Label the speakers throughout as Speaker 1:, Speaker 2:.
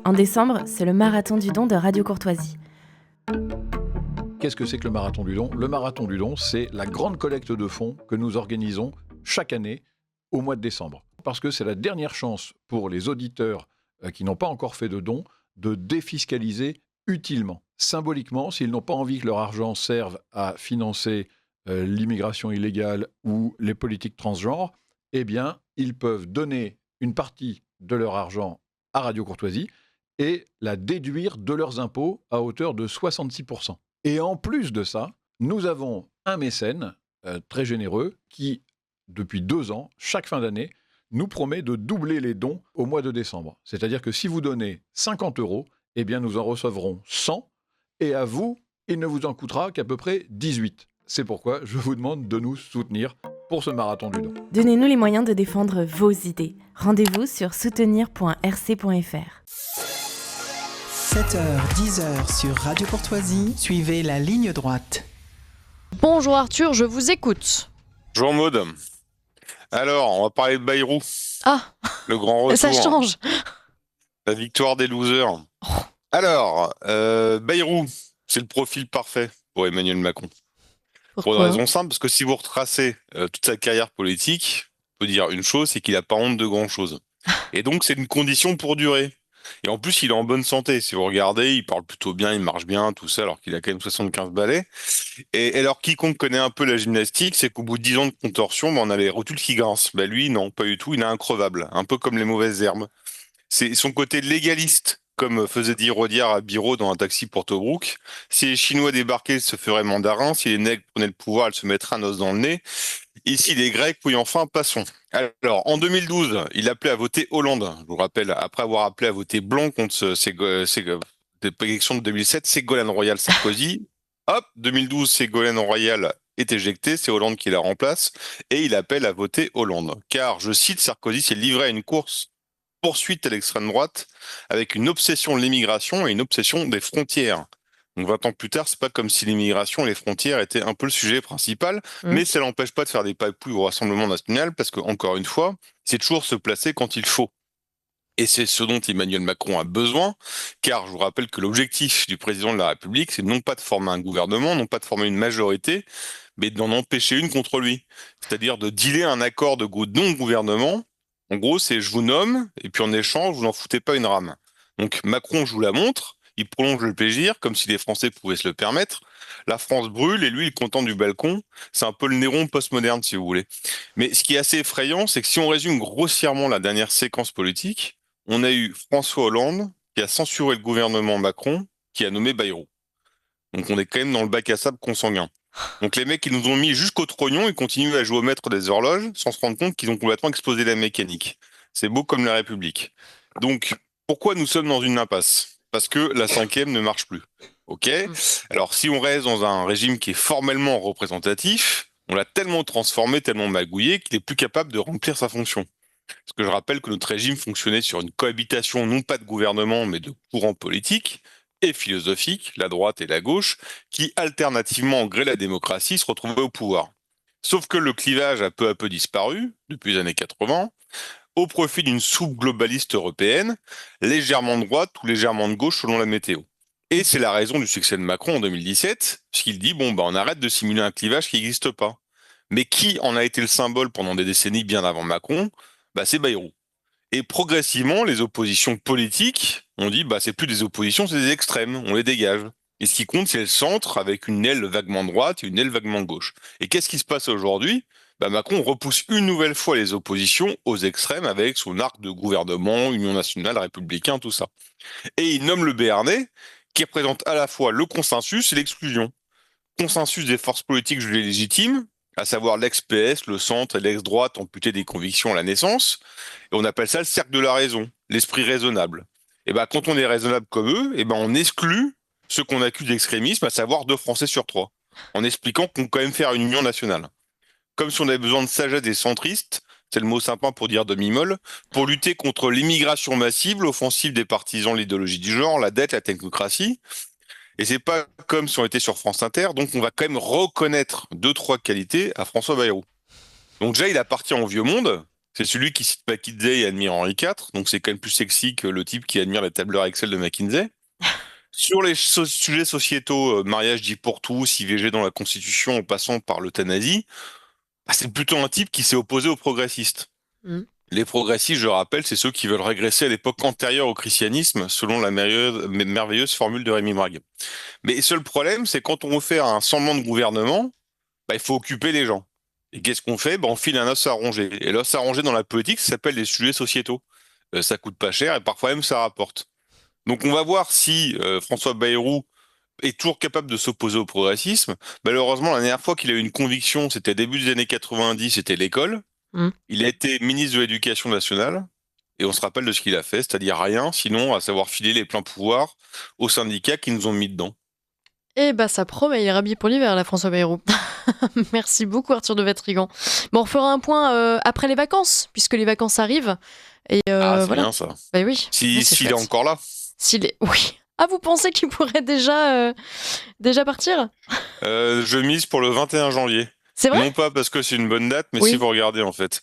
Speaker 1: En décembre, c'est le Marathon du Don de Radio Courtoisie.
Speaker 2: Qu'est-ce que c'est que le Marathon du Don ? Le Marathon du Don, c'est la grande collecte de fonds que nous organisons chaque année au mois de décembre. Parce que c'est la dernière chance pour les auditeurs qui n'ont pas encore fait de dons de défiscaliser utilement, symboliquement, s'ils n'ont pas envie que leur argent serve à financer l'immigration illégale ou les politiques transgenres, eh bien, ils peuvent donner une partie de leur argent à Radio Courtoisie et la déduire de leurs impôts à hauteur de 66%. Et en plus de ça, nous avons un mécène très généreux qui, depuis 2 ans, chaque fin d'année, nous promet de doubler les dons au mois de décembre. C'est-à-dire que si vous donnez 50 €, eh bien nous en recevrons 100, et à vous, il ne vous en coûtera qu'à peu près 18. C'est pourquoi je vous demande de nous soutenir pour ce marathon du don.
Speaker 1: Donnez-nous les moyens de défendre vos idées. Rendez-vous sur soutenir.rc.fr.
Speaker 3: 7h, 10h sur Radio Courtoisie, suivez la ligne droite.
Speaker 4: Bonjour Arthur, je vous écoute.
Speaker 5: Bonjour Maud. Alors, on va parler de Bayrou.
Speaker 4: Ah,
Speaker 5: le grand retour.
Speaker 4: ça change.
Speaker 5: La victoire des losers. Alors, Bayrou, c'est le profil parfait pour Emmanuel Macron. Pour une raison simple, parce que si vous retracez toute sa carrière politique, on peut dire une chose, c'est qu'il n'a pas honte de grand-chose. Et donc, c'est une condition pour durer. Et en plus, il est en bonne santé. Si vous regardez, il parle plutôt bien, il marche bien, tout ça, alors qu'il a quand même 75 balais. Et alors, quiconque connaît un peu la gymnastique, c'est qu'au bout de 10 ans de contorsion, on a les rotules qui grincent. Lui, non, pas du tout. Il est increvable. Un peu comme les mauvaises herbes. C'est son côté légaliste, comme faisait dire Rodiard à Biro dans Un taxi pour Tobruk. Si les Chinois débarquaient, ils se feraient mandarins. Si les nègres prenaient le pouvoir, elles se mettraient un os dans le nez. Ici, les Grecs, oui, enfin, passons. Alors, en 2012, il appelait à voter Hollande. Je vous rappelle, après avoir appelé à voter Blanc contre des élections de 2007, Ségolène Royal Sarkozy. Hop, 2012, Ségolène Royal est éjectée, c'est Hollande qui la remplace, et il appelle à voter Hollande. Car, je cite, Sarkozy s'est livré à une course poursuite à l'extrême droite avec une obsession de l'immigration et une obsession des frontières. Donc 20 ans plus tard, c'est pas comme si l'immigration et les frontières étaient un peu le sujet principal, mais ça l'empêche pas de faire des papouilles au Rassemblement national parce que, encore une fois, c'est toujours se placer quand il faut. Et c'est ce dont Emmanuel Macron a besoin, car je vous rappelle que l'objectif du président de la République, c'est non pas de former un gouvernement, non pas de former une majorité, mais d'en empêcher une contre lui. C'est-à-dire de dealer un accord de non-gouvernement. En gros, c'est je vous nomme, et puis en échange, vous n'en foutez pas une rame. Donc Macron joue la montre, il prolonge le plaisir, comme si les Français pouvaient se le permettre. La France brûle, et lui, il est content du balcon. C'est un peu le Néron postmoderne, si vous voulez. Mais ce qui est assez effrayant, c'est que si on résume grossièrement la dernière séquence politique, on a eu François Hollande qui a censuré le gouvernement Macron, qui a nommé Bayrou. Donc on est quand même dans le bac à sable consanguin. Donc les mecs, ils nous ont mis jusqu'au trognon, ils continuent à jouer au maître des horloges sans se rendre compte qu'ils ont complètement explosé la mécanique. C'est beau comme la République. Donc, pourquoi nous sommes dans une impasse ? Parce que la 5e ne marche plus. Ok ? Alors, si on reste dans un régime qui est formellement représentatif, on l'a tellement transformé, tellement magouillé, qu'il est plus capable de remplir sa fonction. Parce que je rappelle que notre régime fonctionnait sur une cohabitation non pas de gouvernement, mais de courants politiques et philosophiques, la droite et la gauche, qui alternativement, gré la démocratie, se retrouvaient au pouvoir. Sauf que le clivage a peu à peu disparu, depuis les années 80, au profit d'une soupe globaliste européenne, légèrement de droite ou légèrement de gauche selon la météo. Et c'est la raison du succès de Macron en 2017, puisqu'il dit, on arrête de simuler un clivage qui n'existe pas. Mais qui en a été le symbole pendant des décennies bien avant Macron ? C'est Bayrou. Et progressivement, les oppositions politiques ont dit, c'est plus des oppositions, c'est des extrêmes, on les dégage. Et ce qui compte, c'est le centre avec une aile vaguement droite et une aile vaguement gauche. Et qu'est-ce qui se passe aujourd'hui ? Macron repousse une nouvelle fois les oppositions aux extrêmes avec son arc de gouvernement, Union nationale, républicain, tout ça. Et il nomme le Béarnais, qui représente à la fois le consensus et l'exclusion. Consensus des forces politiques jugées légitimes, à savoir l'ex-PS, le centre et l'ex-droite amputés des convictions à la naissance. Et on appelle ça le cercle de la raison, l'esprit raisonnable. Et quand on est raisonnable comme eux, on exclut ceux qu'on accuse d'extrémisme, à savoir 2 Français sur 3, en expliquant qu'on peut quand même faire une union nationale. Comme si on avait besoin de sagesse des centristes, c'est le mot sympa pour dire demi-molle, pour lutter contre l'immigration massive, l'offensive des partisans de l'idéologie du genre, la dette, la technocratie. Et c'est pas comme si on était sur France Inter, donc on va quand même reconnaître 2-3 qualités à François Bayrou. Donc déjà, il appartient au vieux monde, C'est celui qui cite McKinsey et admire Henri IV, donc c'est quand même plus sexy que le type qui admire les tableurs Excel de McKinsey. Sur les sujets sociétaux, mariage dit pour tous, IVG dans la Constitution, en passant par l'euthanasie, bah, c'est plutôt un type qui s'est opposé aux progressistes.
Speaker 4: Mm.
Speaker 5: Les progressistes, je rappelle, c'est ceux qui veulent régresser à l'époque antérieure au christianisme, selon la merveilleuse formule de Rémi Brague. Mais le seul problème, c'est quand on veut faire un semblant de gouvernement, bah, il faut occuper les gens. Et qu'est-ce qu'on fait? Bah, on file un os à ronger. Et l'os à ronger dans la politique, ça s'appelle les sujets sociétaux. Ça coûte pas cher et parfois même ça rapporte. Donc on va voir si François Bayrou est toujours capable de s'opposer au progressisme. Malheureusement, la dernière fois qu'il a eu une conviction, c'était début des années 90, c'était l'école.
Speaker 4: Mm.
Speaker 5: Il a été ministre de l'Éducation nationale. Et on se rappelle de ce qu'il a fait, c'est-à-dire rien, sinon à savoir filer les pleins pouvoirs aux syndicats qui nous ont mis dedans.
Speaker 4: Eh bah ça promet, il est rhabillé pour l'hiver là, François Bayrou. Merci beaucoup Arthur de Vatrigan. Bon, on fera un point après les vacances, puisque les vacances arrivent. Et
Speaker 5: C'est
Speaker 4: voilà.
Speaker 5: bien ça.
Speaker 4: Bah oui.
Speaker 5: S'il est encore là.
Speaker 4: Oui. Ah, vous pensez qu'il pourrait déjà partir?
Speaker 5: Je mise pour le 21 janvier.
Speaker 4: C'est vrai?
Speaker 5: Non pas parce que c'est une bonne date, mais
Speaker 4: Oui.
Speaker 5: si vous regardez en fait.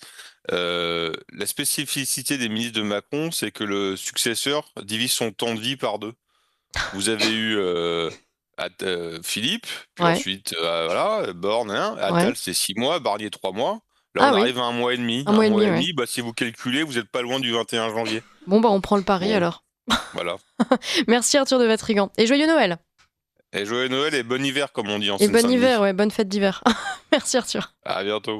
Speaker 5: La spécificité des ministres de Macron, c'est que le successeur divise son temps de vie par deux. Vous avez eu Philippe, puis
Speaker 4: Ouais.
Speaker 5: ensuite voilà, Borne, hein, Attal c'est 6 mois, Barnier 3 mois. Là
Speaker 4: Ah
Speaker 5: on
Speaker 4: oui.
Speaker 5: arrive à 1 mois et demi.
Speaker 4: Un mois et demi,
Speaker 5: Demi, bah, si vous calculez, vous n'êtes pas loin du 21 janvier.
Speaker 4: Bon, bah on prend le pari
Speaker 5: Bon.
Speaker 4: alors.
Speaker 5: Voilà.
Speaker 4: Merci Arthur de Vatrigan. Et joyeux Noël.
Speaker 5: Et joyeux Noël et bon hiver comme on dit en
Speaker 4: Et bon
Speaker 5: Seine-Saint-Denis.
Speaker 4: hiver, ouais, bonne fête d'hiver. Merci Arthur.
Speaker 5: À bientôt.